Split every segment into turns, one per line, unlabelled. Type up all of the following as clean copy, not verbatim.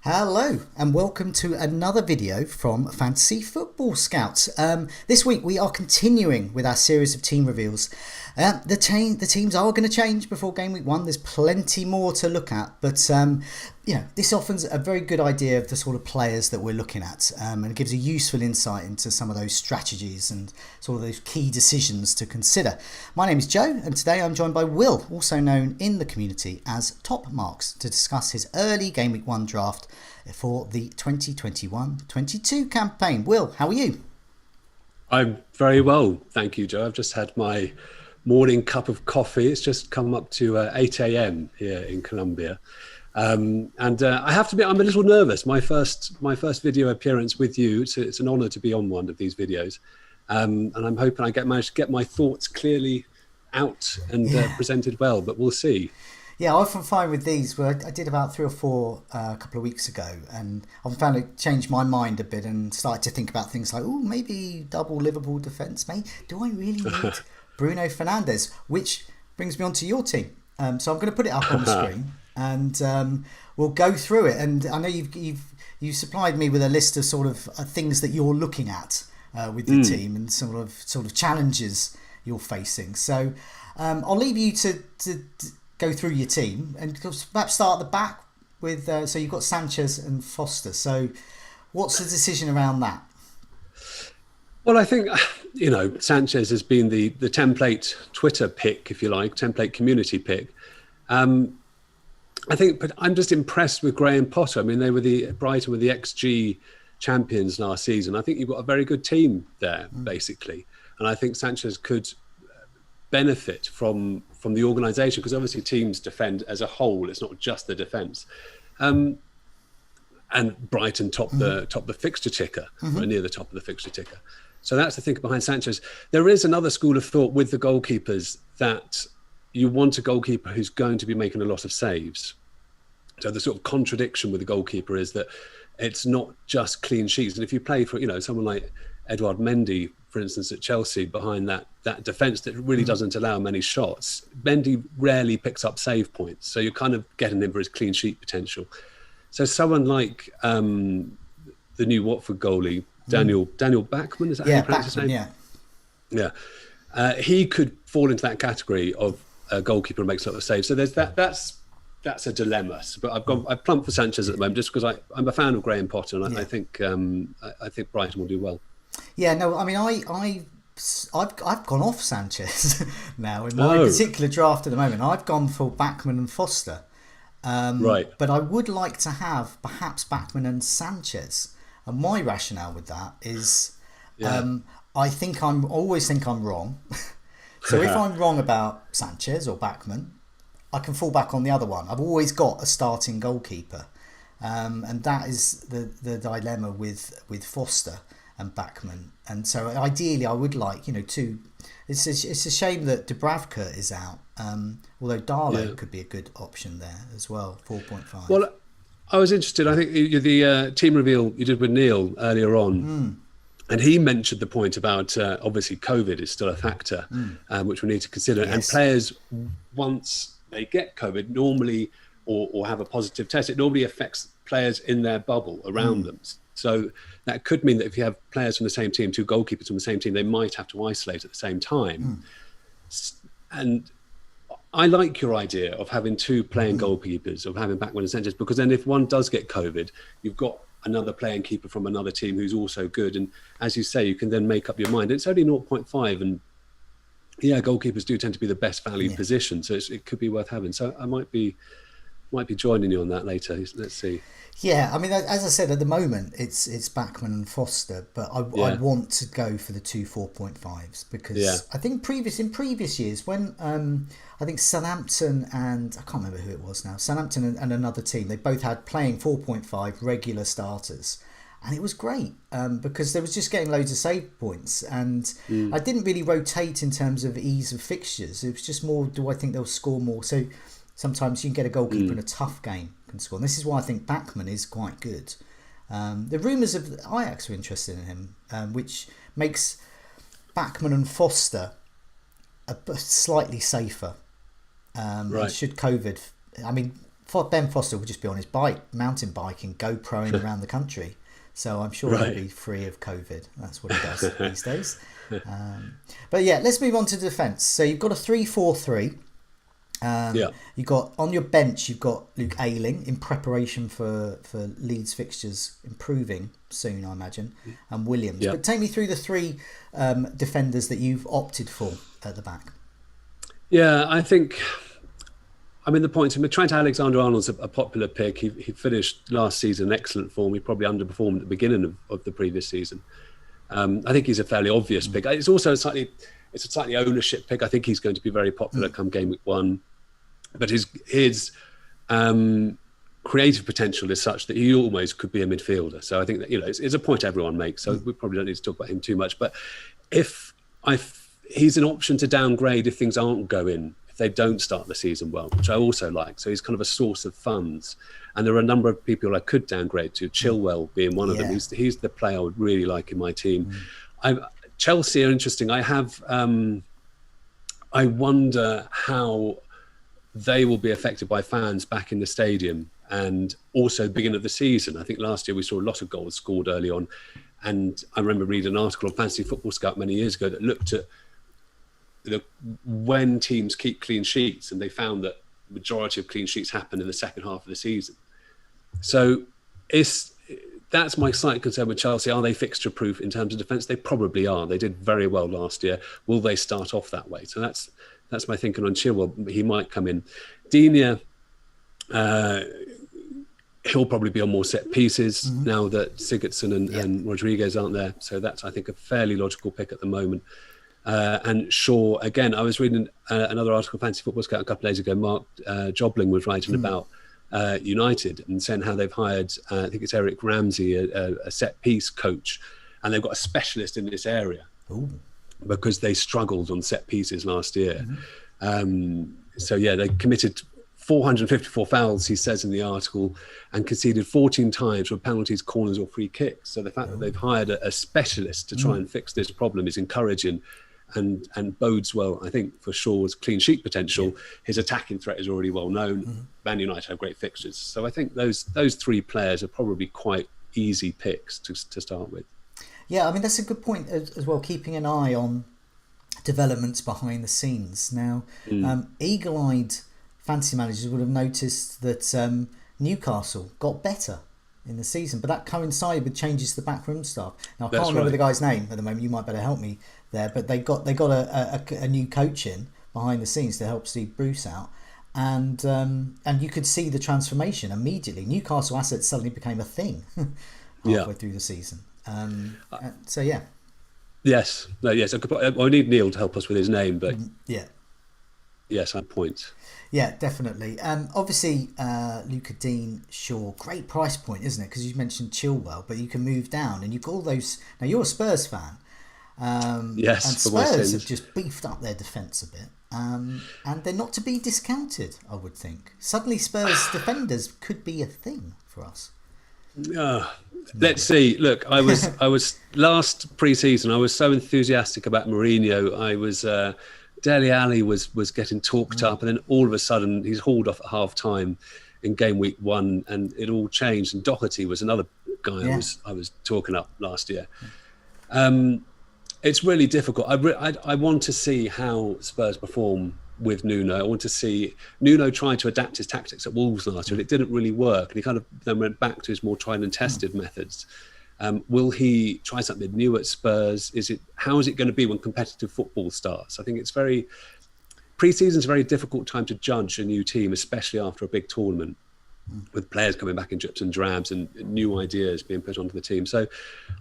Hello and welcome to another video from Fantasy Football Scouts. This week we are continuing with our series of team reveals. The teams are going to change before game week 1. There's plenty more to look at, but this offers a very good idea of the sort of players that we're looking at, and it gives a useful insight into some of those strategies and sort of those key decisions to consider. My name is Joe, and today I'm joined by Will, also known in the community as Top Marks, to discuss his early game week 1 draft for the 2021-22 campaign. Will, how are you?
I'm very well, thank you, Joe. I've just had my morning cup of coffee. It's just come up to 8 a.m. here in Colombia. And I have to be, I'm a little nervous. My first video appearance with you, it's an honor to be on one of these videos. And I'm hoping I manage to get my thoughts clearly out and presented well, but we'll see.
Yeah, I often find with these, where I did about 3 or 4 a couple of weeks ago, and I've found it changed my mind a bit and started to think about things like, oh, maybe double Liverpool defence. Do I really need Bruno Fernandes? Which brings me on to your team. So I'm going to put it up on the screen, and we'll go through it. And I know you've supplied me with a list of sort of things that you're looking at with the team and sort of challenges you're facing. So I'll leave you to go through your team and perhaps start at the back with so you've got Sanchez and Foster. So what's the decision around that?
Well, I think Sanchez has been the template Twitter pick, if you like, template community pick. I think, but I'm just impressed with Graham Potter. I mean, they were Brighton were the XG champions last season. I think you've got a very good team there, basically, and I think Sanchez could benefit from the organisation, because obviously teams defend as a whole. It's not just the defence. And Brighton top the fixture ticker, or near the top of the fixture ticker. So that's the thing behind Sanchez. There is another school of thought with the goalkeepers that you want a goalkeeper who's going to be making a lot of saves. So the sort of contradiction with the goalkeeper is that it's not just clean sheets. And if you play for someone like Edouard Mendy, for instance, at Chelsea, behind that defence that really doesn't allow many shots, Mendy rarely picks up save points. So you're kind of getting him for his clean sheet potential. So someone like the new Watford goalie, Daniel Bachmann, is that how you pronounce his name? Yeah. He could fall into that category of a goalkeeper who makes a lot of saves. So there's that's a dilemma. But I've plumped for Sanchez at the moment just because I'm a fan of Graham Potter, and I think Brighton will do well.
Yeah, no, I mean, I've gone off Sanchez now in my particular draft at the moment. I've gone for Bachmann and Foster. Right. But I would like to have perhaps Bachmann and Sanchez. And my rationale with that is I always think I'm wrong. So if I'm wrong about Sanchez or Bachmann, I can fall back on the other one. I've always got a starting goalkeeper. And that is the dilemma with Foster and Bachmann. And so ideally I would like, two. It's a shame that Dubravka is out. Although Darlow could be a good option there as well, 4.5.
Well, I was interested. I think the team reveal you did with Neil earlier on, and he mentioned the point about obviously COVID is still a factor, which we need to consider. Yes. And players, once they get COVID, normally or have a positive test, it normally affects players in their bubble around them. So that could mean that if you have players from the same team, 2 goalkeepers from the same team, they might have to isolate at the same time. And I like your idea of having 2 playing goalkeepers, of having Bachmann and Sanchez, because then if one does get COVID, you've got another playing keeper from another team who's also good. And as you say, you can then make up your mind. It's only 0.5, and goalkeepers do tend to be the best value position, so it could be worth having. So I might be joining you on that later. Let's see.
Yeah, I mean, as I said, at the moment it's Bachmann and Foster, but I want to go for the 2 4.5s because I think in previous years when I think Southampton and I can't remember who it was now, Southampton and another team, they both had playing 4.5 regular starters. And it was great because they was just getting loads of save points, and I didn't really rotate in terms of ease of fixtures. It was just more, do I think they'll score more? So sometimes you can get a goalkeeper in a tough game can score. And this is why I think Bachmann is quite good. The rumours of Ajax are interested in him, which makes Bachmann and Foster slightly safer. Right. Should COVID, I mean, Ben Foster will just be on his mountain bike and GoProing around the country. So I'm sure he'll be free of COVID. That's what he does these days. But yeah, let's move on to defence. So you've got a 3-4-3. You've got on your bench, you've got Luke Ayling in preparation for Leeds fixtures improving soon, I imagine, and Williams. But take me through the three defenders that you've opted for at the back.
Yeah, the point. Trent Alexander-Arnold's a popular pick. He finished last season in excellent form. He probably underperformed at the beginning of the previous season. I think he's a fairly obvious pick. It's also a slightly ownership pick. I think he's going to be very popular come game week 1. But his creative potential is such that he almost could be a midfielder. So I think that it's a point everyone makes. So we probably don't need to talk about him too much. But he's an option to downgrade if things aren't going. If they don't start the season well, which I also like. So he's kind of a source of funds. And there are a number of people I could downgrade to, Chilwell being one of them. He's the player I would really like in my team. Chelsea are interesting. I wonder how they will be affected by fans back in the stadium and also beginning of the season. I think last year we saw a lot of goals scored early on. And I remember reading an article on Fantasy Football Scout many years ago that looked at when teams keep clean sheets, and they found that the majority of clean sheets happen in the second half of the season. So that's my slight concern with Chelsea. Are they fixture proof in terms of defence? They probably are. They did very well last year. Will they start off that way? So that's my thinking on Chilwell. He might come in. Digne, he'll probably be on more set pieces now that Sigurdsson and Rodriguez aren't there. So that's, I think, a fairly logical pick at the moment. And Shaw, again, I was reading another article, Fantasy Football Scout, a couple of days ago. Mark Jobling was writing about United and saying how they've hired, I think it's Eric Ramsey, a set-piece coach, and they've got a specialist in this area. Ooh. Because they struggled on set pieces last year. They committed 454 fouls, he says in the article, and conceded 14 times for penalties, corners or free kicks. So the fact that they've hired a specialist to try and fix this problem is encouraging and bodes well, I think, for Shaw's clean sheet potential. His attacking threat is already well known. Man United have great fixtures. So I think those three players are probably quite easy picks to start with.
Yeah, I mean, that's a good point as well, keeping an eye on developments behind the scenes. Now, eagle-eyed fantasy managers would have noticed that Newcastle got better in the season, but that coincided with changes to the backroom staff. Now, I can't remember the guy's name at the moment. You might better help me there, but they got a new coach in behind the scenes to help Steve Bruce out, and you could see the transformation immediately. Newcastle assets suddenly became a thing halfway through the season.
Yes. I need Neil to help us with his name, but yes, on point.
Yeah, definitely. Obviously, Luca Dean, Shaw, great price point, isn't it? Because you mentioned Chilwell, but you can move down, and you've got all those. Now you're a Spurs fan,
yes,
and Spurs have just beefed up their defence a bit, and they're not to be discounted. I would think suddenly Spurs defenders could be a thing for us.
Let's see. Look, I was last pre-season. I was so enthusiastic about Mourinho. I was Dele Alli was getting talked up, and then all of a sudden he's hauled off at half time in game week 1, and it all changed. And Doherty was another guy I was talking up last year. It's really difficult. I want to see how Spurs perform with Nuno. I want to see Nuno try to adapt his tactics at Wolves last year, and it didn't really work, and he kind of then went back to his more tried and tested methods. Will he try something new at Spurs? How is it going to be when competitive football starts? I think pre-season's a very difficult time to judge a new team, especially after a big tournament, with players coming back in drips and drabs and new ideas being put onto the team. So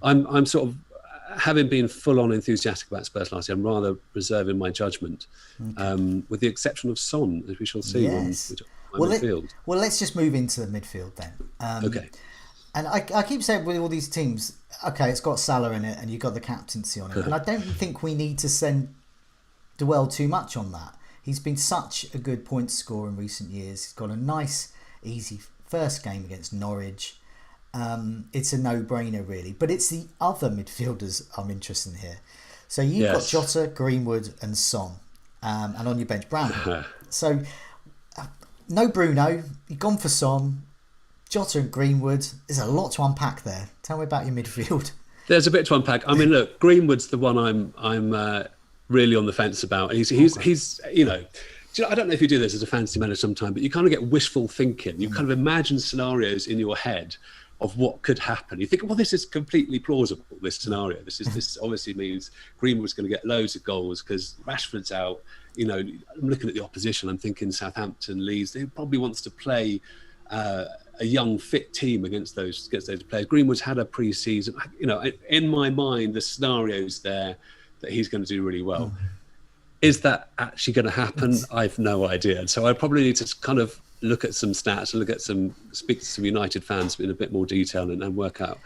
I'm sort of, having been full-on enthusiastic about Spurs last year, I'm rather reserving my judgment, with the exception of Son, as we shall see on midfield.
Well, let's just move into the midfield then.
Okay.
And I keep saying with all these teams, okay, it's got Salah in it and you've got the captaincy on it. And I don't think we need to dwell too much on that. He's been such a good point scorer in recent years. He's got a nice, easy first game against Norwich. It's a no-brainer, really. But it's the other midfielders I'm interested in here. So you've got Jota, Greenwood and Son. And on your bench, Brown. So no Bruno. You've gone for Son, Jota and Greenwood. There's a lot to unpack there. Tell me about your midfield.
There's a bit to unpack. I mean, look, Greenwood's the one I'm really on the fence about. He's you know, I don't know if you do this as a fantasy manager sometime, but you kind of get wishful thinking. You kind of imagine scenarios in your head of what could happen. You think, well, this is completely plausible, this scenario. This obviously means Greenwood's going to get loads of goals because Rashford's out. You know, I'm looking at the opposition. I'm thinking Southampton, Leeds. They probably wants to play a young, fit team against those players. Greenwood's had a pre-season. You know, in my mind, the scenario's there that he's going to do really well. Is that actually going to happen? I've no idea. And so I probably need to kind of look at some stats and speak to some United fans in a bit more detail and work out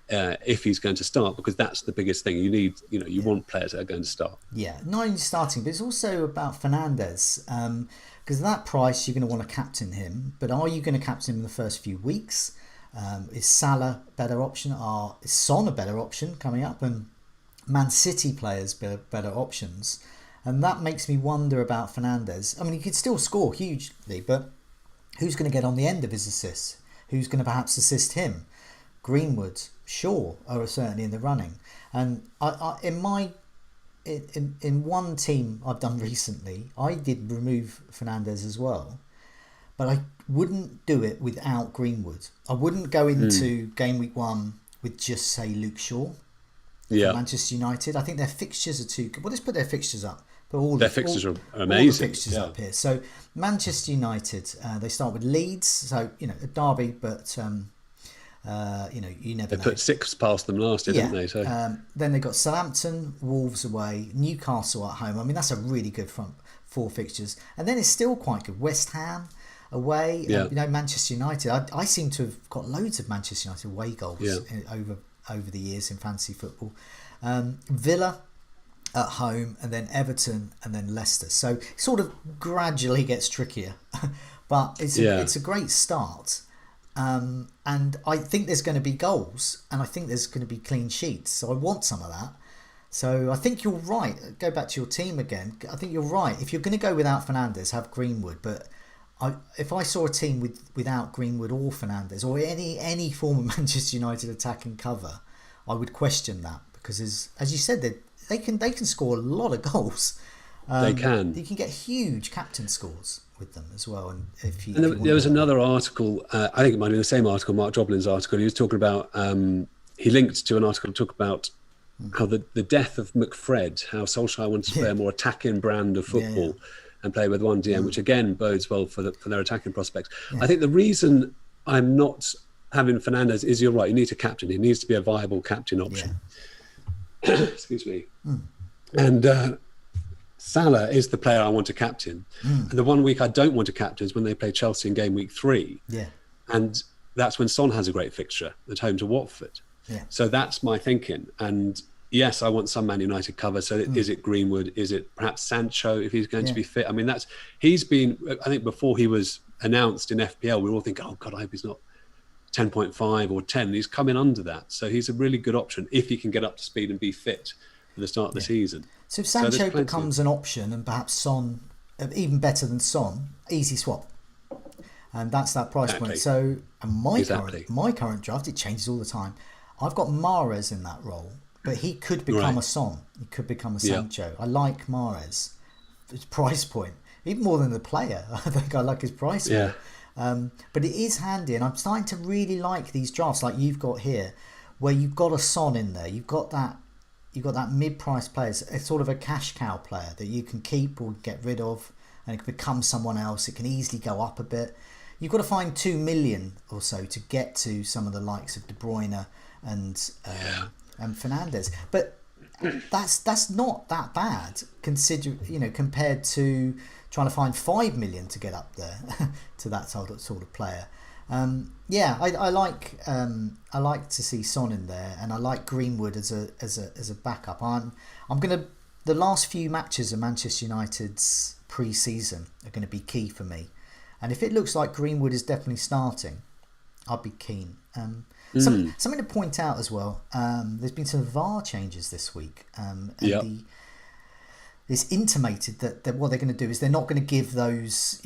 if he's going to start, because that's the biggest thing. You want players that are going to start. Yeah,
not only starting, but it's also about Fernandes. Because at that price, you're going to want to captain him. But are you going to captain him in the first few weeks? Is Salah a better option? Is Son a better option coming up? And Man City players better options? And that makes me wonder about Fernandes. I mean, he could still score hugely, but who's going to get on the end of his assists? Who's going to perhaps assist him? Greenwood, Shaw are certainly in the running. And in one team I've done recently, I did remove Fernandes as well, but I wouldn't do it without Greenwood. I wouldn't go into game week 1 with just, say, Luke Shaw for Manchester United. I think their fixtures are too good. Well, let's put their fixtures up.
Their fixtures are amazing.
All the fixtures up here. So Manchester United, they start with Leeds, so a derby, but you never know.
They put 6 past them last year, didn't they? So
then they got Southampton, Wolves away, Newcastle at home. I mean, that's a really good front 4 fixtures, and then it's still quite good. West Ham away, Manchester United. I seem to have got loads of Manchester United away goals over the years in fantasy football. Villa at home, and then Everton, and then Leicester. So it sort of gradually gets trickier, but it's a great start. And I think there's going to be goals, and I think there's going to be clean sheets. So I want some of that. So I think you're right. Go back to your team again. I think you're right. If you're going to go without Fernandes, have Greenwood. But if I saw a team without Greenwood or Fernandes or any form of Manchester United attacking cover, I would question that, because as you said, they can score a lot of goals.
They can.
You can get huge captain scores with them as well. And
there was another article, I think it might be the same article, Mark Joblin's article. He was talking about, he linked to an article to talk about how the death of McFred, how Solskjaer wanted to play a more attacking brand of football and play with one DM, which again bodes well for their attacking prospects. I think the reason I'm not having Fernandes is, you're right, you need to captain. He needs to be a viable captain option. Excuse me. And Salah is the player I want to captain. And the one week I don't want to captain is when they play Chelsea in game week 3. And that's when Son has a great fixture at home to Watford. So that's my thinking. And yes, I want some Man United cover. So is it Greenwood? Is it perhaps Sancho if he's going to be fit? I mean, he's been, I think before he was announced in FPL, we all think, oh God, I hope he's not 10.5 or 10. He's coming under that. So he's a really good option if he can get up to speed and be fit for the start of the season.
So if Sancho becomes an option and perhaps Son, even better than Son, easy swap. And that's that price point. So my current draft, it changes all the time. I've got Mahrez in that role, but he could become a Son. He could become a Sancho. I like Mahrez. His price point, even more than the player. I think I like his price point. But it is handy, and I'm starting to really like these drafts like you've got here, where you've got a Son in there. You've got that mid-price player. It's sort of a cash cow player that you can keep or get rid of, and it can become someone else. It can easily go up a bit. You've got to find 2 million or so to get to some of the likes of De Bruyne and Fernandes, but that's not that bad compared to trying to find 5 million to get up there to that sort of player. I like to see Son in there, and I like Greenwood as a backup. The last few matches of Manchester United's pre-season are going to be key for me, and if it looks like Greenwood is definitely starting, I'd be keen. Something to point out as well. There's been some VAR changes this week. it's intimated that what they're going to do is they're not going to give those,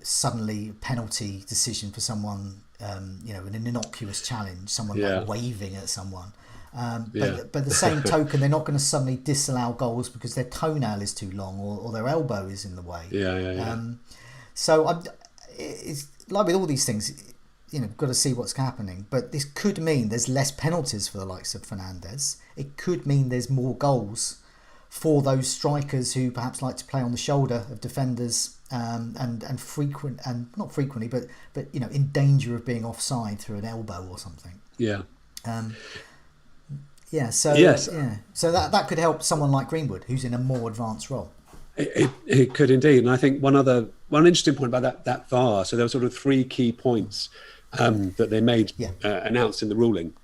suddenly penalty decision for someone, in an innocuous challenge, someone like waving at someone. But the same token, they're not going to suddenly disallow goals because their toenail is too long or their elbow is in the way. So it's like with all these things, got to see what's happening. But this could mean there's less penalties for the likes of Fernandes. It could mean there's more goals for those strikers who perhaps like to play on the shoulder of defenders and not frequently, but in danger of being offside through an elbow or something. So that could help someone like Greenwood, who's in a more advanced role.
It could indeed, and I think one interesting point about that VAR. So there were sort of 3 key points that they made announced in the ruling,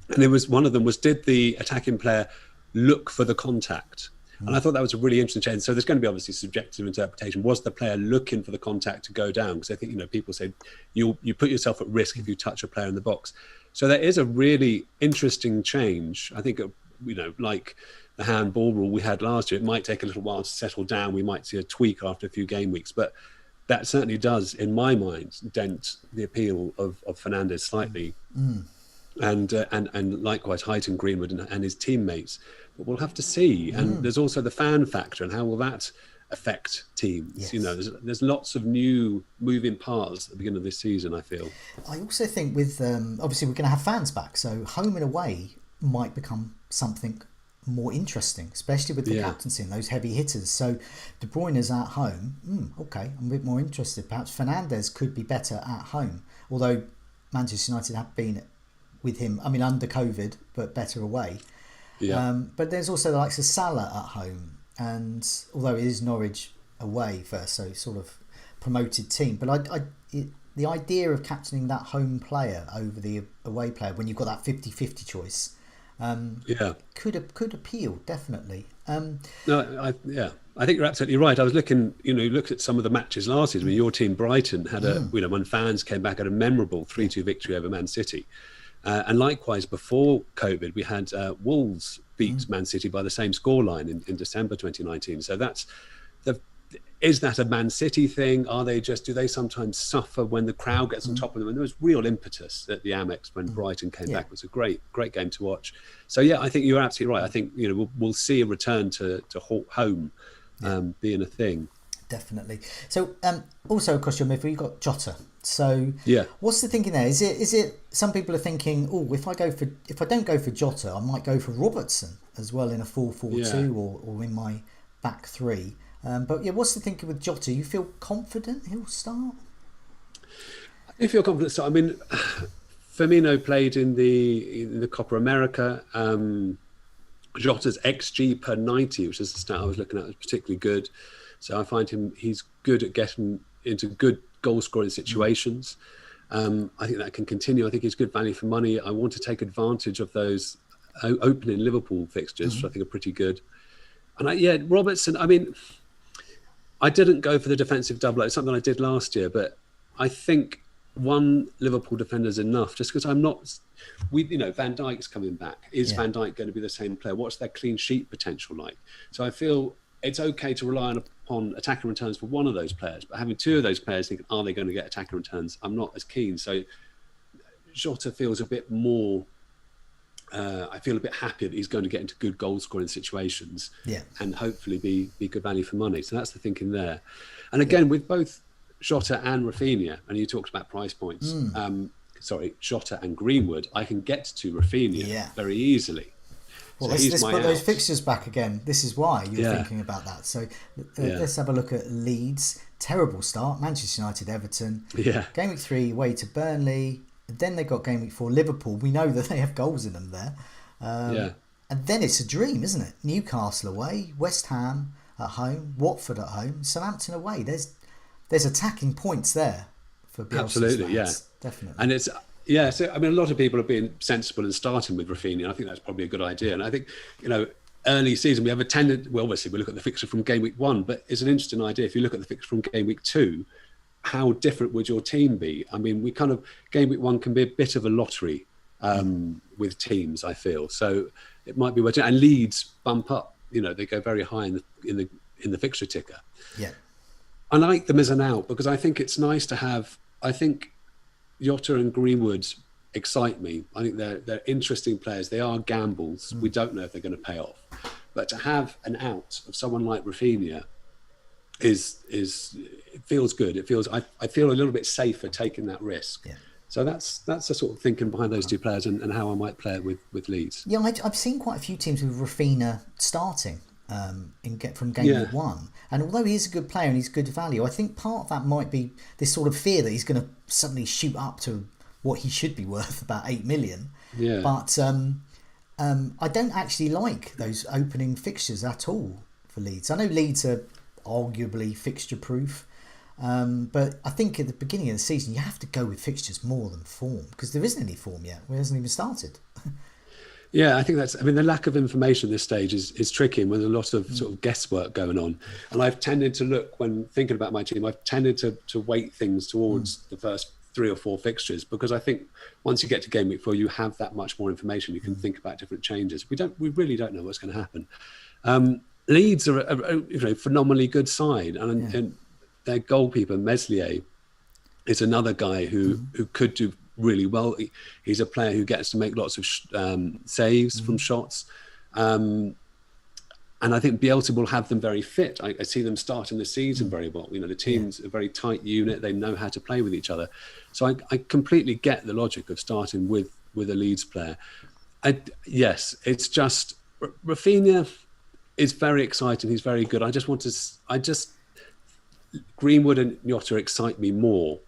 and it was one of them was, did the attacking player look for the contact? And I thought that was a really interesting change. So there's going to be obviously subjective interpretation. Was the player looking for the contact to go down? Because I think people say you put yourself at risk if you touch a player in the box. So there is a really interesting change. I think like the handball rule we had last year, it might take a little while to settle down. We might see a tweak after a few game weeks, but that certainly does, in my mind, dent the appeal of Fernandes slightly. And likewise heighten Greenwood and his teammates. But we'll have to see. And there's also the fan factor, and how will that affect teams?
Yes.
There's lots of new moving parts at the beginning of this season, I feel.
I also think with obviously we're going to have fans back, so home and away might become something more interesting, especially with the captaincy and those heavy hitters. So De Bruyne is at home. Okay, I'm a bit more interested. Perhaps Fernandes could be better at home, although Manchester United have been with him, under COVID, but better away. But there's also the likes of Salah at home, and although it is Norwich away first, so sort of promoted team. But the idea of captaining that home player over the away player when you've got that 50-50 choice, could appeal, definitely. I think you're absolutely right. I was looking, looked at some of the matches last season when your team Brighton had when fans came back, had a memorable 3-2 victory over Man City. And likewise, before COVID, we had Wolves beat Man City by the same scoreline in December 2019. So is that a Man City thing? Do they sometimes suffer when the crowd gets on top of them? And there was real impetus at the Amex when Brighton came back. It was a great game to watch. So I think you're absolutely right. I think we'll see a return to home being a thing. Definitely. So also across your midfield, you've got Jota. So what's the thinking there? Is it some people are thinking, if I don't go for Jota, I might go for Robertson as well in a 4-4-2 or in my back 3. But what's the thinking with Jota? You feel confident he'll start?
I feel confident start. I mean, Firmino played in the Copa America. Jota's XG per 90, which is the stat I was looking at, was particularly good. So I find he's good at getting into good goal-scoring situations. I think that can continue. I think he's good value for money. I want to take advantage of those opening Liverpool fixtures, which I think are pretty good. And Robertson, I mean, I didn't go for the defensive double. It's something I did last year, but I think one Liverpool defender is enough, just because I'm not... Van Dijk's coming back. Is Van Dijk going to be the same player? What's their clean sheet potential like? So I feel it's okay to rely upon attacking returns for one of those players, but having two of those players, thinking, are they going to get attacking returns? I'm not as keen. So Jota feels a bit more... I feel a bit happy that he's going to get into good goal-scoring situations and hopefully be good value for money. So that's the thinking there. And again, with both Jota and Rafinha, and you talked about price points, Jota and Greenwood, I can get to Rafinha very easily.
Well, let's put those fixtures back again. This is why you're thinking about that. So let's have a look at Leeds. Terrible start. Manchester United, Everton. Game week 3 away to Burnley. Then they got game week 4 Liverpool. We know that they have goals in them there. And then it's a dream, isn't it? Newcastle away, West Ham at home, Watford at home, Southampton away. There's attacking points there for Bielsa's
absolutely,
fans. Definitely.
And it's so I mean, a lot of people are being sensible and starting with Rafinha. I think that's probably a good idea. And I think early season we have a tendency. Well, obviously we look at the fixture from game week 1, but it's an interesting idea. If you look at the fixture from game week 2. How different would your team be? I mean, game week 1 can be a bit of a lottery with teams, I feel. So it might be worth it. And Leeds bump up, they go very high in the in the fixture ticker.
Yeah.
I like them as an out because I think it's nice to have. I think Jota and Greenwood excite me. I think they're interesting players. They are gambles. We don't know if they're going to pay off, but to have an out of someone like Rafinha is it feels good. It feels I feel a little bit safer taking that risk.
Yeah.
So that's the sort of thinking behind those two players and how I might play it with Leeds.
Yeah, I've seen quite a few teams with Rafinha starting from Gameweek 1. And although he is a good player and he's good value, I think part of that might be this sort of fear that he's going to suddenly shoot up to what he should be worth, about 8 million.
Yeah.
But I don't actually like those opening fixtures at all for Leeds. I know Leeds are arguably fixture-proof. But I think at the beginning of the season, you have to go with fixtures more than form because there isn't any form yet. It hasn't even started.
Yeah, I think the lack of information at this stage is tricky and with a lot of sort of guesswork going on. And I've tended to look, when thinking about my team, I've tended to weight things towards the first 3 or 4 fixtures because I think once you get to Game Week 4, you have that much more information. You can think about different changes. We really don't know what's going to happen. Leeds are a phenomenally good side and their goalkeeper, Meslier, is another guy who could do really well. He's a player who gets to make lots of saves from shots. And I think Bielsa will have them very fit. I see them starting the season very well. The team's a very tight unit. They know how to play with each other. So I completely get the logic of starting with a Leeds player. Yes, it's just Rafinha is very exciting. He's very good. Greenwood and Jota excite me more.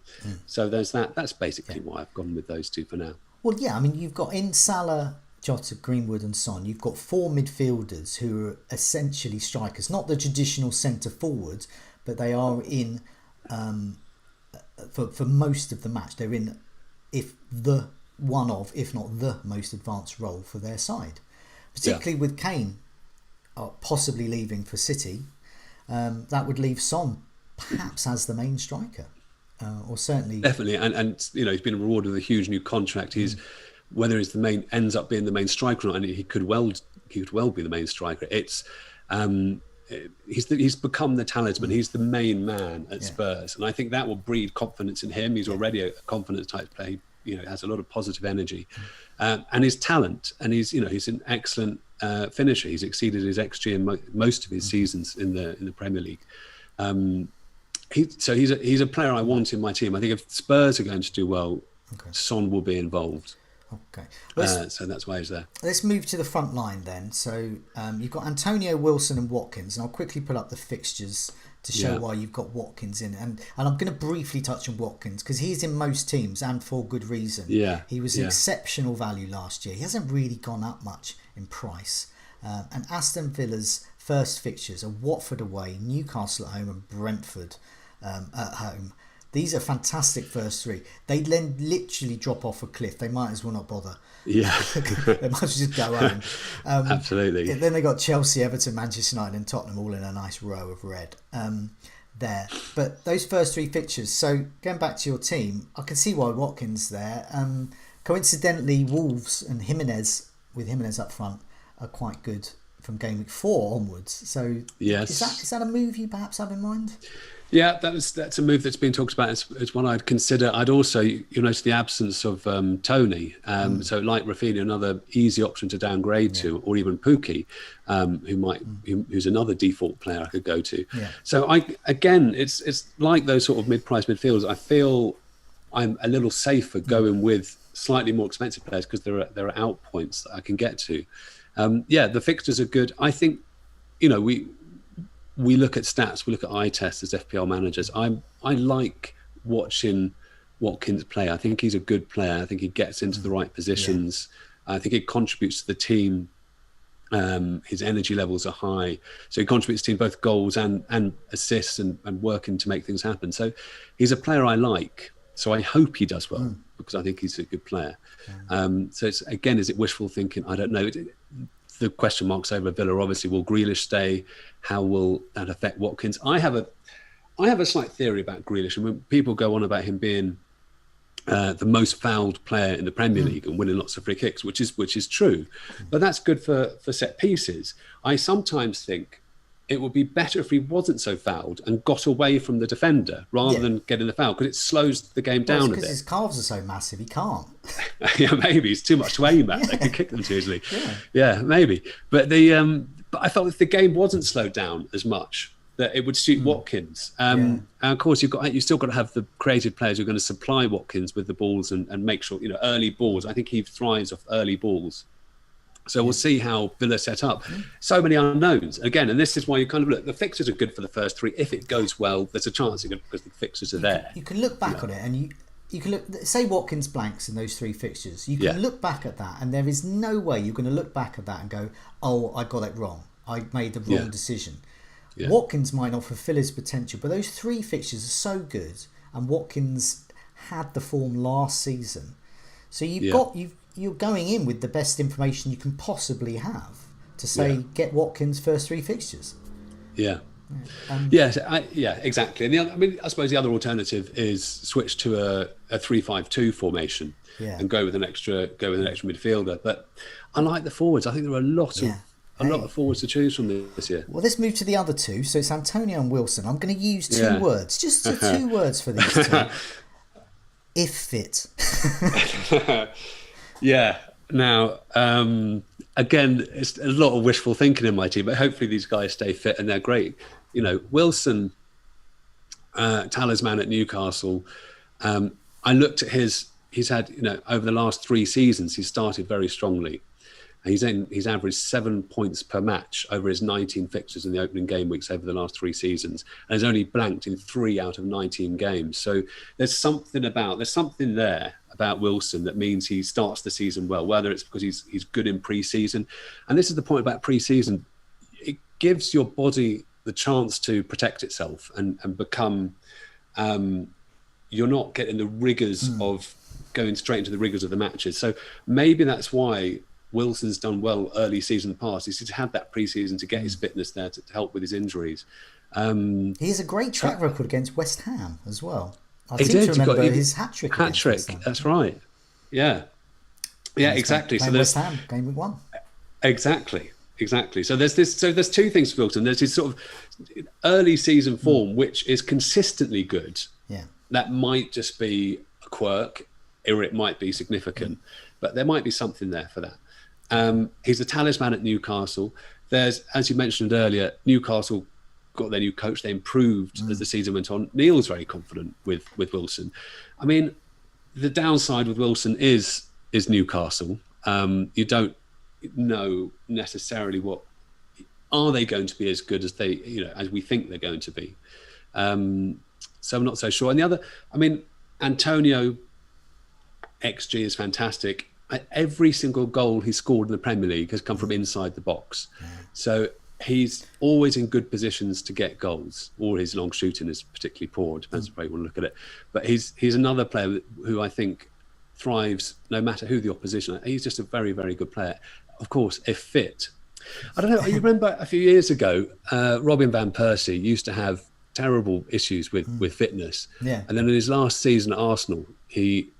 So there's that. That's basically why I've gone with those two for now.
Well, yeah, I mean, you've got in Salah, Jota, Greenwood and Son, you've got 4 midfielders who are essentially strikers, not the traditional centre forward, but they are in, for most of the match, they're in, if not the most advanced role for their side. Particularly with Kane possibly leaving for City, that would leave Son perhaps as the main striker, or certainly
definitely. And he's been rewarded with a huge new contract. He's whether he's ends up being the main striker or not, and he could well be the main striker. It's he's become the talisman. He's the main man at Spurs, and I think that will breed confidence in him. He's already a confident type player. He has a lot of positive energy, and his talent, and he's an excellent finisher. He's exceeded his XG in most of his seasons in the Premier League. He's a player I want in my team. I think if Spurs are going to do well, Son will be involved.
Okay,
so that's why he's there.
Let's move to the front line then. So you've got Antonio, Wilson and Watkins, and I'll quickly pull up the fixtures to show why you've got Watkins in. And I'm going to briefly touch on Watkins because he's in most teams and for good reason.
Yeah,
he was exceptional value last year. He hasn't really gone up much in price. And Aston Villa's first fixtures are Watford away, Newcastle at home and Brentford at home. These are fantastic first 3. They then literally drop off a cliff. They might as well not bother.
Yeah.
They might as well just go home.
Absolutely.
Then they got Chelsea, Everton, Manchester United and Tottenham all in a nice row of red there. But those first 3 fixtures, so going back to your team, I can see why Watkins there. Coincidentally, Wolves and Jimenez, with Jimenez up front, are quite good from Game Week 4 onwards. So
yes.
Is that a move you perhaps have in mind?
Yeah, that's a move that's been talked about as one I'd consider. I'd also, notice the absence of Tony. So like Rafinha, another easy option to downgrade to, or even Pukki, who's another default player I could go to.
Yeah.
So it's like those sort of mid-price midfielders. I feel I'm a little safer going with slightly more expensive players because there are out points that I can get to. The fixtures are good. I think, we look at stats, we look at eye tests as FPL managers. I like watching Watkins play. I think he's a good player. I think he gets into the right positions. I think he contributes to the team. His energy levels are high. So he contributes to both goals and assists and working to make things happen. So he's a player I like. So I hope he does well because I think he's a good player. So it's, again, is it wishful thinking? I don't know. The question marks over Villa. Obviously, will Grealish stay? How will that affect Watkins? I have a slight theory about Grealish. And when people go on about him being the most fouled player in the Premier League and winning lots of free kicks, which is true, but that's good for set pieces. I sometimes think it would be better if he wasn't so fouled and got away from the defender rather than getting the foul, because it slows the game down a bit.
Because his calves are so massive, he can't.
Yeah, maybe it's too much to aim at. They could kick them too easily. Yeah, maybe. But but I felt if the game wasn't slowed down as much, that it would suit Watkins. And of course, you still got to have the creative players who are going to supply Watkins with the balls and make sure, early balls. I think he thrives off early balls. So we'll see how Villa set up. So many unknowns again, and this is why you kind of look. The fixtures are good for the first three. If it goes well, there's a chance because the fixtures are there.
You can look back on it, and you can look. Say Watkins blanks in those three fixtures. You can look back at that, and there is no way you're going to look back at that and go, "Oh, I got it wrong. I made the wrong decision." Yeah. Watkins might not fulfil his potential, but those three fixtures are so good, and Watkins had the form last season. So you're going in with the best information you can possibly have to say get Watkins' first three fixtures.
Yeah. Exactly. And I suppose the other alternative is switch to a 3-5-2 formation and go with an extra midfielder. But I like the forwards. I think there are a lot of forwards to choose from this year.
Well, let's move to the other two. So it's Antonio and Wilson. I'm going to use two words, just two words for these two. If fit. Yeah. Now, again, it's a lot of wishful thinking in my team, but hopefully these guys stay fit and they're great.
Wilson, talisman at Newcastle. I looked at he's had, over the last 3 seasons, he's started very strongly. He's averaged 7 points per match over his 19 fixtures in the opening game weeks over the last 3 seasons, and has only blanked in 3 out of 19 games. So there's something there about Wilson that means he starts the season well, whether it's because he's good in pre-season. And this is the point about pre-season. It gives your body the chance to protect itself and become, you're not getting the rigours of going straight into the rigours of the matches. So maybe that's why Wilson's done well early season in the past. He's had that pre-season to get his fitness there to help with his injuries.
He has a great track record against West Ham as well. I seem to remember his hat-trick.
That's right. Yeah, exactly. So
there's West Ham game week 1.
Exactly. So there's 2 things for Wilson. There's his sort of early season form, which is consistently good.
Yeah,
that might just be a quirk, or it might be significant, but there might be something there for that. He's a talisman at Newcastle. There's, as you mentioned earlier, Newcastle got their new coach. They improved as the season went on. Neil's very confident with Wilson. I mean, the downside with Wilson is Newcastle. You don't know necessarily are they going to be as good as as we think they're going to be. So I'm not so sure. And the other, Antonio XG is fantastic. Every single goal he scored in the Premier League has come from inside the box. So he's always in good positions to get goals, or his long shooting is particularly poor. Depends how you want to look at it. But he's another player who I think thrives no matter who the opposition. He's just a very, very good player. Of course, if fit. I don't know, you remember a few years ago, Robin van Persie used to have terrible issues with fitness.
Yeah.
And then in his last season at Arsenal, he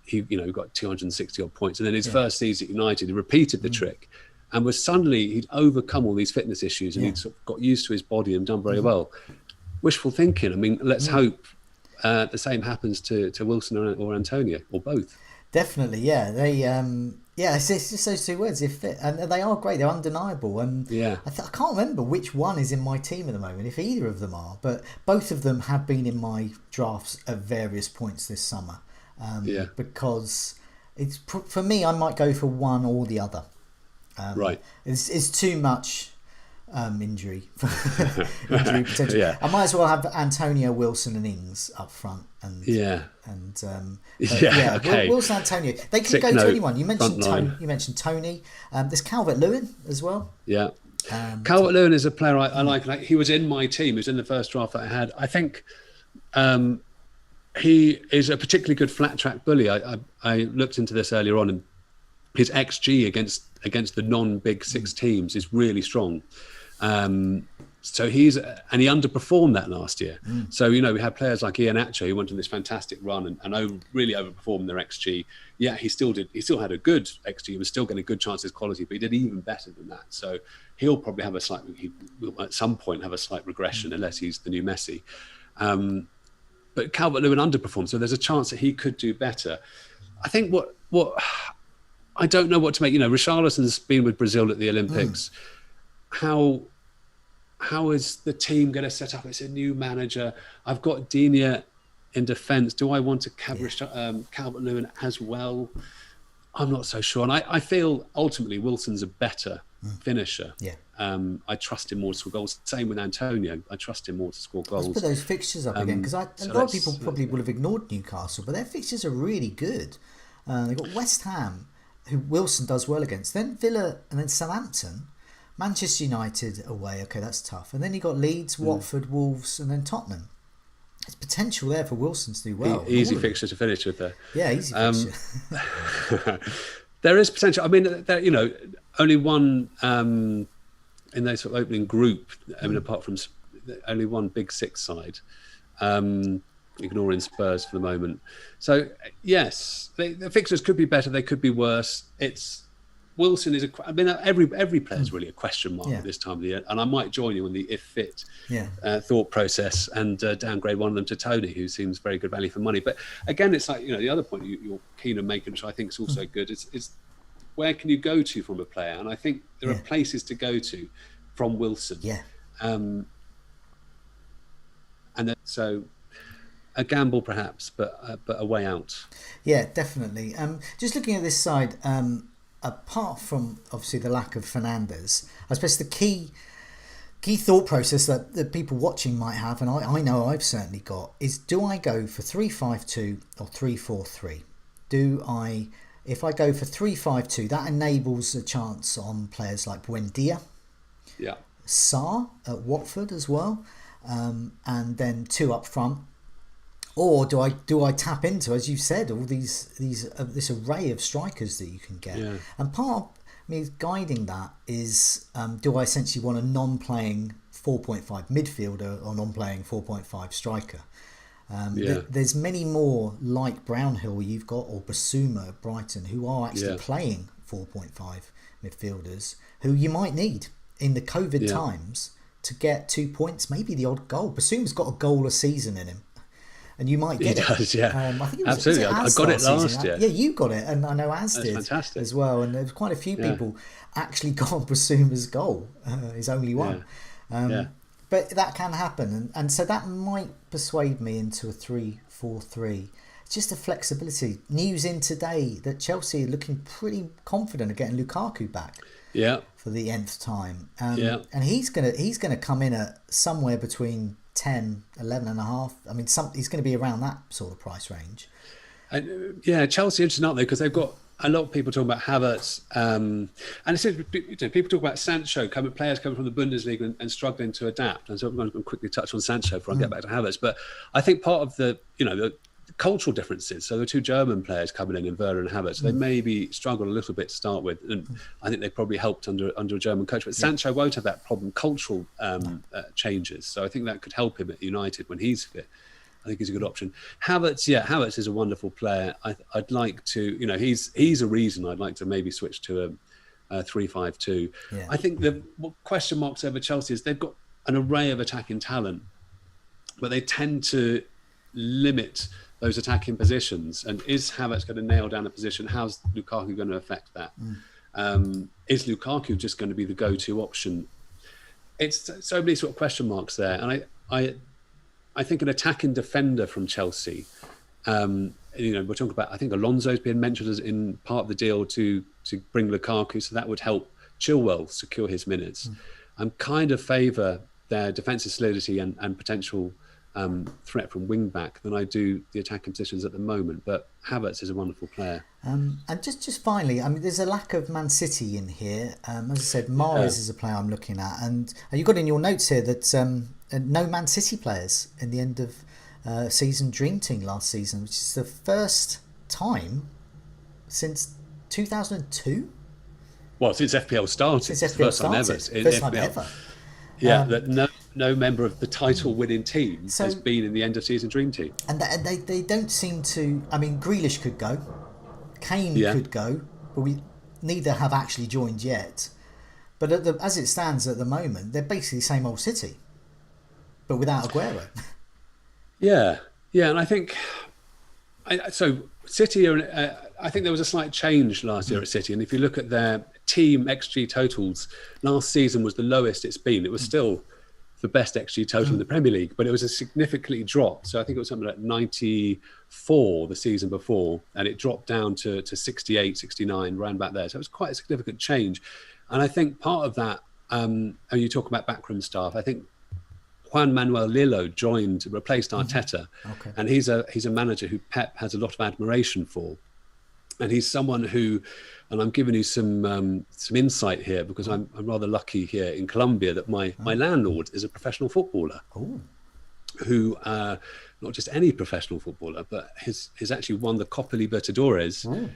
got 260 odd points. And then his first season at United, he repeated the trick and he'd overcome all these fitness issues and he'd sort of got used to his body and done very well. Wishful thinking. Let's hope the same happens to Wilson or Antonio, or both.
Definitely, yeah. They, it's just those 2 words, if fit, and they are great. They're undeniable, and I can't remember which one is in my team at the moment, if either of them are, but both of them have been in my drafts at various points this summer. Because it's for me, I might go for one or the other.
Right,
it's too much injury potential. I might as well have Antonio, Wilson, and Ings up front. Wilson, Antonio. They can go to anyone. You mentioned Tony. There's Calvert-Lewin as well.
Yeah. Calvert-Lewin is a player I like. He was in my team. He was in the first draft that I had. I think he is a particularly good flat track bully. I looked into this earlier on, and his XG against the non-Big Six teams is really strong. So he underperformed that last year. So, we had players like Iheanacho who went on this fantastic run and really overperformed their XG. Yeah, he still had a good XG. He was still getting good chances quality, but he did even better than that. So he'll probably he will at some point have a slight regression unless he's the new Messi. But Calvert-Lewin underperformed, so there's a chance that he could do better. I think what I don't know what to make. Richarlison's been with Brazil at the Olympics. How is the team going to set up? It's a new manager. I've got Digne in defence. Do I want to Calvert-Lewin as well? I'm not so sure. And I feel ultimately Wilson's a better finisher.
Yeah.
I trust him more to score goals. Same with Antonio. I trust him more to score goals.
Let's put those fixtures up again, because a lot of people probably will have ignored Newcastle, but their fixtures are really good. They've got West Ham, who Wilson does well against, then Villa, and then Southampton. Manchester United away, okay, that's tough. And then you got Leeds, Watford, Wolves, and then Tottenham. There's potential there for Wilson to do well.
Easy fixture to finish with there.
Yeah, easy fixture.
There is potential. I mean, only one in those sort of opening group. I mean, apart from only one Big Six side, ignoring Spurs for the moment. So yes, the fixtures could be better. They could be worse. Wilson is every player is really a question mark at this time of the year, and I might join you on the if fit thought process and downgrade one of them to Tony, who seems very good value for money. But again, it's like the other point you're keen on making, which I think is also good, is where can you go to from a player? And I think there are places to go to from Wilson.
Yeah.
And then, so a gamble perhaps, but a way out.
Yeah, definitely. Just looking at this side. Apart from obviously the lack of Fernandes, I suppose the key thought process that the people watching might have, and I know I've certainly got, is do I go for 3-5-2 or 3-4-3? If I go for 3-5-2, that enables a chance on players like Buendia, Sarr at Watford as well, and then two up front. Or do I tap into, as you said, all this array of strikers that you can get? Yeah. And part of me guiding that is, do I essentially want a non-playing 4.5 midfielder or non-playing 4.5 striker? There's many more like Brownhill you've got, or Basuma at Brighton, who are actually playing 4.5 midfielders who you might need in the COVID times to get 2 points, maybe the odd goal. Basuma's got a goal a season in him. And you might get it.
He does, yeah.
I think it was,
absolutely. I got it last year.
Yeah, you got it, and I know Az did
fantastic.
As well. And there's quite a few people actually got Basuma's goal, his only one. But that can happen, and so that might persuade me into a 3-4-3. It's just a flexibility. News in today that Chelsea are looking pretty confident of getting Lukaku back.
Yeah.
For the nth time. And he's gonna come in at somewhere between 10, 11 and a half. I mean, he's going to be around that sort of price range.
And Chelsea interesting, aren't they? Because they've got a lot of people talking about Havertz, and it's, people talk about Sancho, players coming from the Bundesliga and struggling to adapt. And so I'm going to quickly touch on Sancho before I get back to Havertz. But I think part of the cultural differences. So the two German players coming in Werner and Havertz, they maybe struggled a little bit to start with, and I think they probably helped under a German coach. But Sancho won't have that problem. Cultural changes, so I think that could help him at United when he's fit. I think he's a good option. Havertz is a wonderful player. I'd like to, he's a reason I'd like to maybe switch to a 3-5-2. Yeah. I think the question marks over Chelsea is they've got an array of attacking talent, but they tend to limit those attacking positions. And is Havertz going to nail down a position? How's Lukaku going to affect that? Is Lukaku just going to be the go-to option? It's so many sort of question marks there. And I think an attacking defender from Chelsea, we're talking about, I think Alonso's been mentioned as in part of the deal to bring Lukaku, so that would help Chilwell secure his minutes. I'm kind of favour their defensive solidity and potential threat from wing back than I do the attacking positions at the moment. But Havertz is a wonderful player. And
just finally, I mean, there's a lack of Man City in here. As I said, Mahrez is a player I'm looking at, and you got in your notes here that no Man City players in the end of season Dream Team last season, which is the first time since 2002.
Well, since FPL started.
Since FPL started. First time ever.
Yeah, that no member of the title-winning team has been in the end-of-season dream team.
And they don't seem to. I mean, Grealish could go, Kane could go, but neither have actually joined yet. But as it stands at the moment, they're basically the same old City, but without Aguero.
Yeah, and I think so. City are. I think there was a slight change last year at City, and if you look at their team XG totals, last season was the lowest it's been. It was still the best XG total in the Premier League, but it was a significantly dropped. So I think it was something like 94 the season before, and it dropped down to 68, 69, around back there. So it was quite a significant change. And I think part of that, and you talk about backroom staff, I think Juan Manuel Lillo replaced Arteta, and he's a manager who Pep has a lot of admiration for. And he's someone who, and I'm giving you some insight here because I'm rather lucky here in Colombia that my landlord is a professional footballer.
Ooh.
Who not just any professional footballer, but has actually won the Copa Libertadores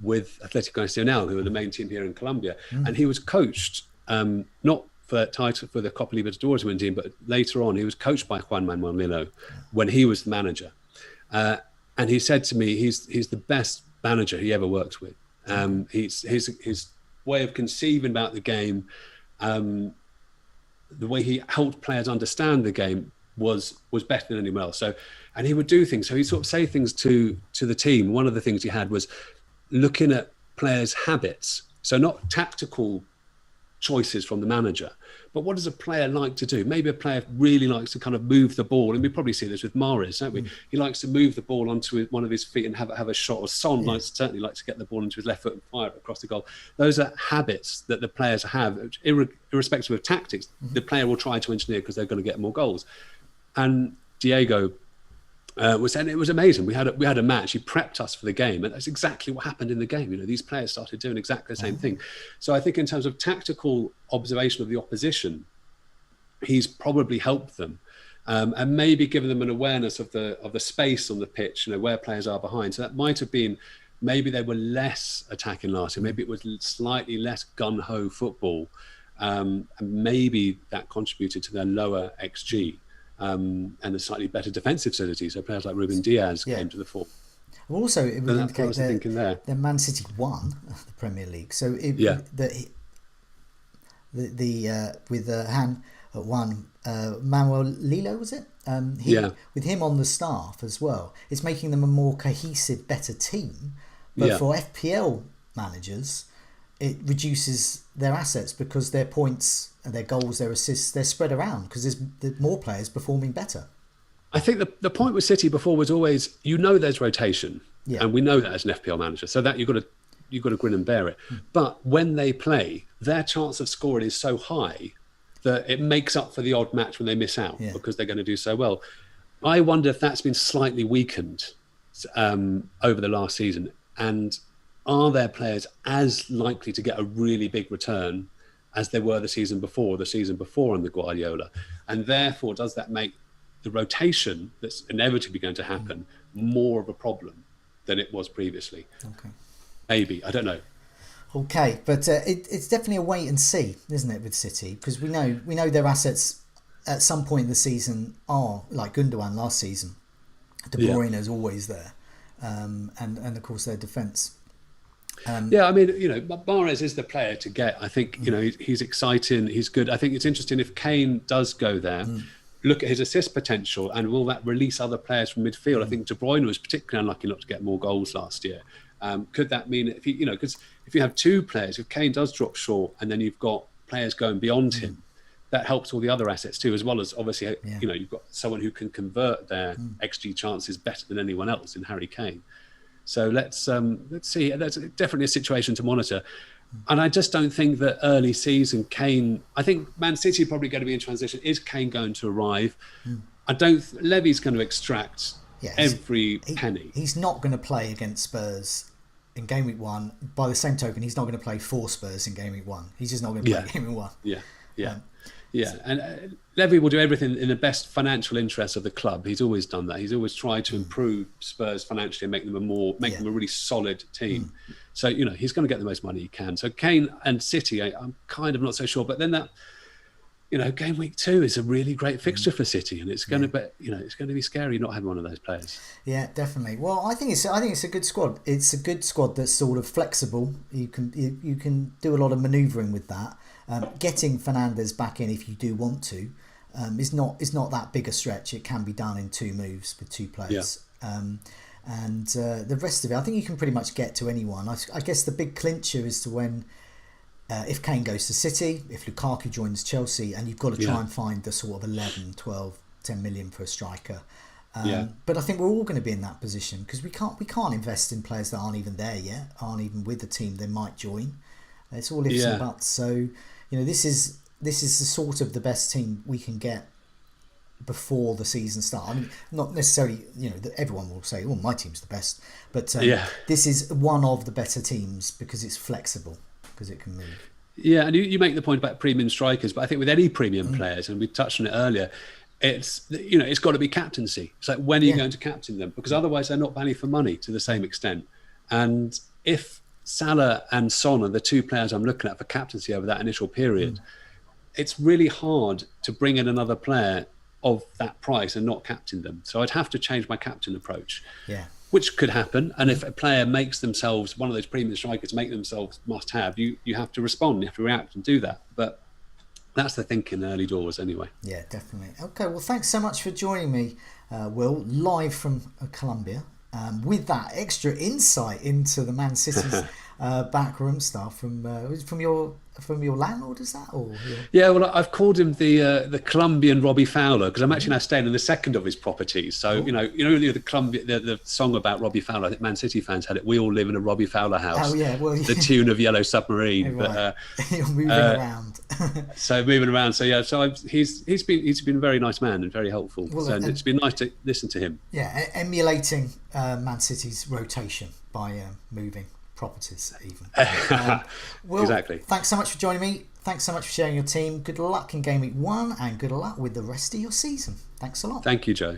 with Atlético Nacional, who are the main team here in Colombia. And he was coached not for that title for the Copa Libertadores winning team, but later on he was coached by Juan Manuel Lillo when he was the manager. And he said to me, he's the best manager he ever worked with. His way of conceiving about the game, the way he helped players understand the game was better than anyone else. So, and he would do things. So he'd sort of say things to the team. One of the things he had was looking at players' habits. So not tactical choices from the manager, but what does a player like to do? Maybe a player really likes to kind of move the ball, and we probably see this with Mahrez, don't we? He likes to move the ball onto one of his feet and have a shot. Or Son certainly likes to get the ball into his left foot and fire it across the goal. Those are habits that the players have, irrespective of tactics. The player will try to engineer because they're going to get more goals. And Diego was saying it was amazing. We had a match. He prepped us for the game, and that's exactly what happened in the game. You know, these players started doing exactly the same thing. So I think in terms of tactical observation of the opposition, he's probably helped them, and maybe given them an awareness of the space on the pitch, you know, where players are behind. So that might have been, maybe they were less attacking last year. Maybe it was slightly less gun-ho football, and maybe that contributed to their lower XG. And a slightly better defensive solidity. So players like Ruben Diaz came to the fore.
Well, also, it would indicate that Man City won the Premier League. So with Manuel Lillo, was it? With him on the staff as well, it's making them a more cohesive, better team. But for FPL managers, it reduces their assets because their points, their goals, their assists, they're spread around because there's more players performing better.
I think the point with City before was always, there's rotation, and we know that as an FPL manager, so that you've got to grin and bear it. But when they play, their chance of scoring is so high that it makes up for the odd match when they miss out because they're going to do so well. I wonder if that's been slightly weakened over the last season, and are their players as likely to get a really big return as they were the season before under Guardiola? And therefore, does that make the rotation that's inevitably going to happen more of a problem than it was previously?
Okay.
Maybe, I don't know.
Okay, but it's definitely a wait and see, isn't it, with City? Because we know their assets at some point in the season are like Gundogan last season. De Bruyne is always there, and of course their defence.
I mean, Mahrez is the player to get. I think, he's exciting, he's good. I think it's interesting if Kane does go there, look at his assist potential, and will that release other players from midfield? I think De Bruyne was particularly unlucky not to get more goals last year. Could that mean, if because if you have two players, if Kane does drop short and then you've got players going beyond him, that helps all the other assets too, as well as obviously, you've got someone who can convert their XG chances better than anyone else in Harry Kane. So let's see. That's definitely a situation to monitor. And I just don't think that early season Kane, I think Man City are probably going to be in transition. Is Kane going to arrive? Levy's going to extract every penny.
He's not going to play against Spurs in Game Week 1. By the same token, he's not going to play for Spurs in Game Week 1. He's just not going to play Game Week 1. And Levy will do everything in the best financial interest of the club. He's always done that. He's always tried to improve Spurs financially and make them a really solid team. So he's going to get the most money he can. So Kane and City, I'm kind of not so sure. But then
game week 2 is a really great fixture for City, and it's going to be, it's going to be scary not having one of those players.
Yeah, definitely. Well, I think it's a good squad. It's a good squad that's sort of flexible. You can do a lot of manoeuvring with that. Getting Fernandes back in, if you do want to, is not that big a stretch. It can be done in 2 moves with 2 players. Yeah. And the rest of it, I think you can pretty much get to anyone. I guess the big clincher is to when. If Kane goes to City, if Lukaku joins Chelsea, and you've got to try and find the sort of 11, 12, 10 million for a striker. But I think we're all going to be in that position because we can't invest in players that aren't even there yet, aren't even with the team they might join. It's all ifs and buts. So this is the sort of the best team we can get before the season starts. I mean, not necessarily everyone will say, "Oh, my team's the best," but this is one of the better teams because it's flexible. Because it can move.
Yeah, and you make the point about premium strikers, but I think with any premium players, and we touched on it earlier, it's got to be captaincy. It's like, when are you going to captain them? Because otherwise they're not value for money to the same extent. And if Salah and Son are the 2 players I'm looking at for captaincy over that initial period, it's really hard to bring in another player of that price and not captain them. So I'd have to change my captain approach.
Yeah.
Which could happen, and if a player makes themselves one of those premium strikers, make themselves must-have, you have to respond, you have to react and do that. But that's the thinking early doors, anyway.
Yeah, definitely. Okay, well, thanks so much for joining me, Will, live from Colombia, with that extra insight into the Man City's backroom stuff from your landlord, is that? Or
yeah, well, I've called him the Colombian Robbie Fowler because I'm actually now staying in the second of his properties. So the song about Robbie Fowler. I think Man City fans had it. We all live in a Robbie Fowler house.
Oh yeah, well,
the tune of Yellow Submarine.
Right. But you're moving around.
So moving around. So yeah, so he's been a very nice man and very helpful. Well, so it's been nice to listen to him.
Yeah, emulating Man City's rotation by moving properties even. Well,
exactly.
Thanks so much for joining me. Thanks so much for sharing your team. Good luck in Game Week 1 and good luck with the rest of your season. Thanks a lot.
Thank you, Joe.